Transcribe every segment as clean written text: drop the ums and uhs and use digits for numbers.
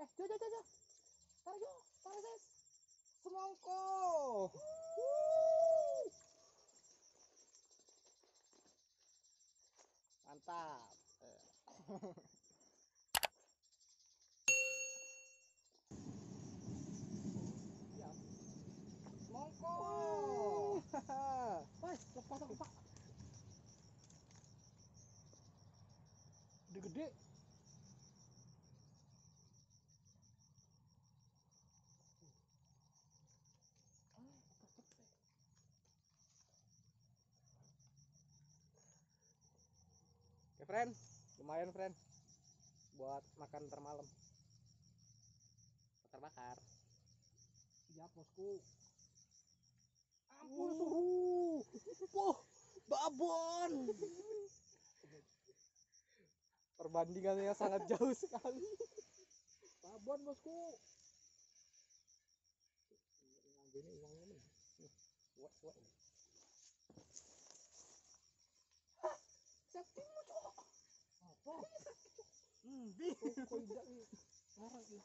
Jo, jo, jo, jo. Tarik jo, tarik guys. Semongko. Mantap. Siap. Semongko. Wah, lepas aku pak. Gede-gede. Oke, friend. Lumayan, friend. Buat makan ntar malam. Bakar-bakar. Siap, bosku. Ampun, suhu. Wah, babon. Perbandingannya sangat jauh sekali. Babon, bosku. Ini uangnya nih. Wah. Saktimu, cok. Apa? Di. Kok tidak nih? Marah nih.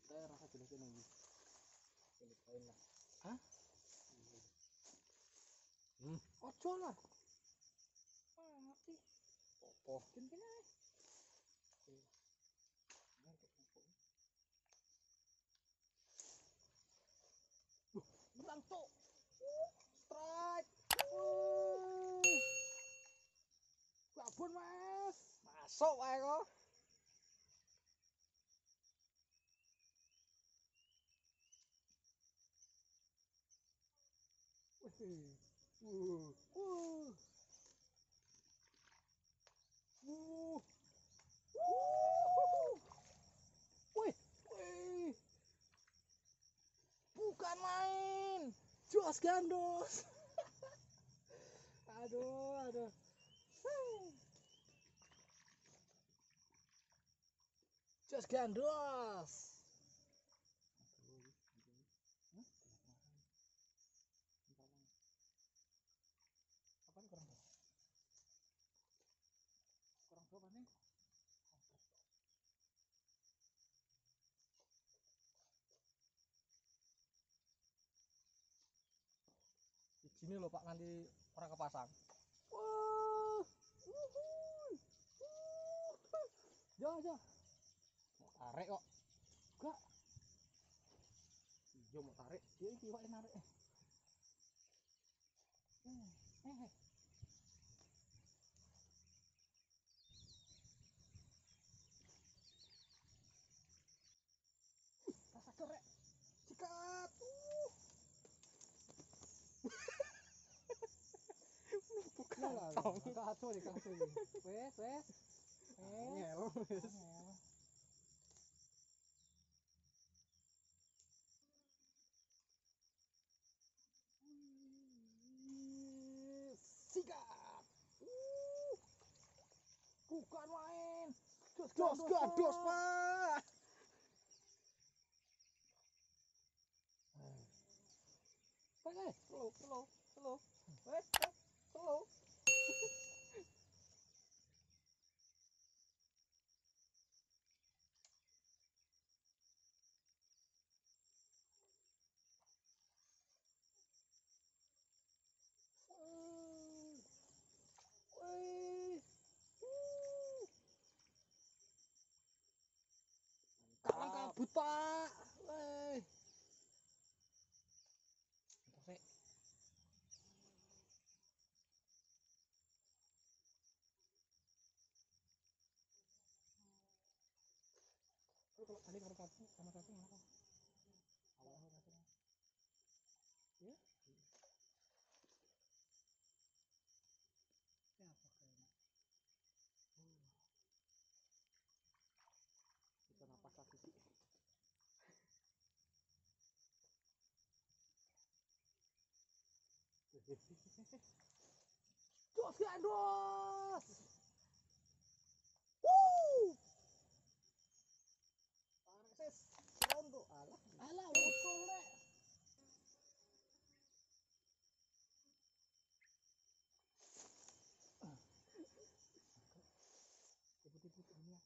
Saya rasa jelasnya nih. Ini kain lah. Hah? Ojo lah. Mati. Popo. Gini aja. Bilang cok. Strike. Babon mas. Masuk wae kok. Wih. Bukan main. Jos gandos. Aduh. Jos gandos. Apaan kurang tuh? Kurang tuh apa nih? Di sini loh Pak, nanti orang kepasang. Wah, Jo. Mau tarik kok? Enggak. Jo mau tarik, dia ini wae narik. Rasa korek. Sikat. Bukan. Kacau nih. Wes. Angel. Sikat. Bukan main. Jos gandos, Pak. Slow. Wes, slow. Karang kabut, Pak. Kalau tadi karang kabut sama satu apa? Awalnya satu. Ya? Siapa kayaknya? Kita napas lagi sih. Jos gandos. Pareses rondo. Alah, bocor rek. Putih ini ya.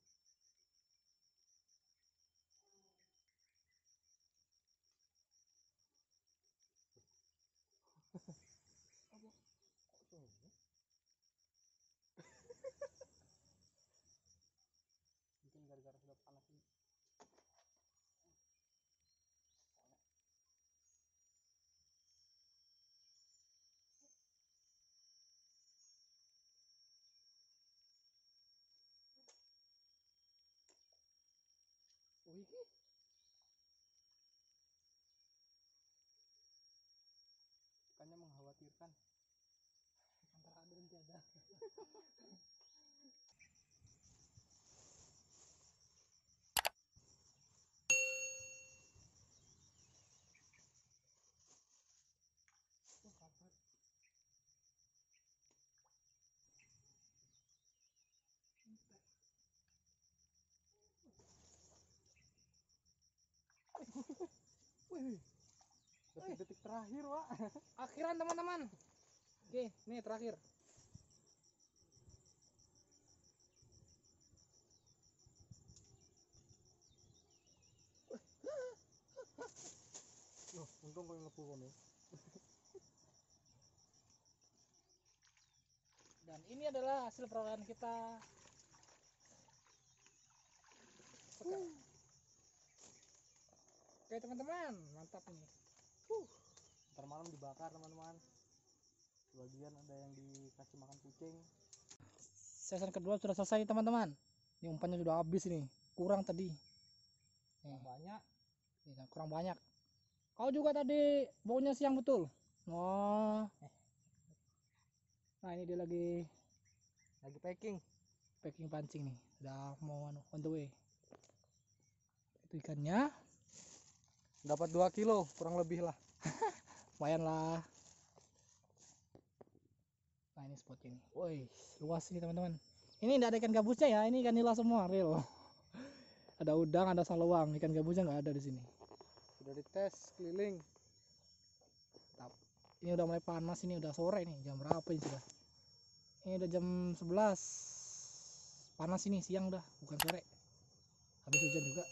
Wiki. Bukannya mengkhawatirkan. Antara ada dan tiada. Oh, kampret. Wih, detik-detik terakhir, Wak. Akhiran teman-teman. Oke, nih terakhir. Loh, untung kau yang ngepukul nih. Dan ini adalah hasil perolehan kita sekarang. Oke teman-teman, mantap nih. Ntar malam dibakar teman-teman. Sebagian ada yang dikasih makan kucing. Season kedua sudah selesai teman-teman. Ini umpannya sudah habis ini. Kurang tadi. Nih, Banyak. ini kurang banyak. Kau juga tadi baunya siang betul. Oh. Nah ini dia lagi packing pancing nih. Udah mau on the way. Itu ikannya. Dapat 2 kilo kurang lebih lah. Lumayan lah. Nah ini spotnya ini. Woi, luas ini teman-teman. Ini tidak ada ikan gabusnya ya, ini ikan nila semua real. Ada udang, ada saluang, ikan gabusnya nggak ada di sini. Sudah dites keliling. Ini udah mulai panas, ini udah sore nih, jam berapa ini sudah? Ini udah jam 11. Panas ini siang udah, bukan sore. Habis hujan juga.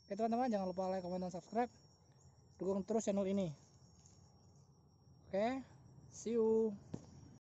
Oke teman-teman, jangan lupa like, comment, dan subscribe. Dukung terus channel ini. Oke, see you.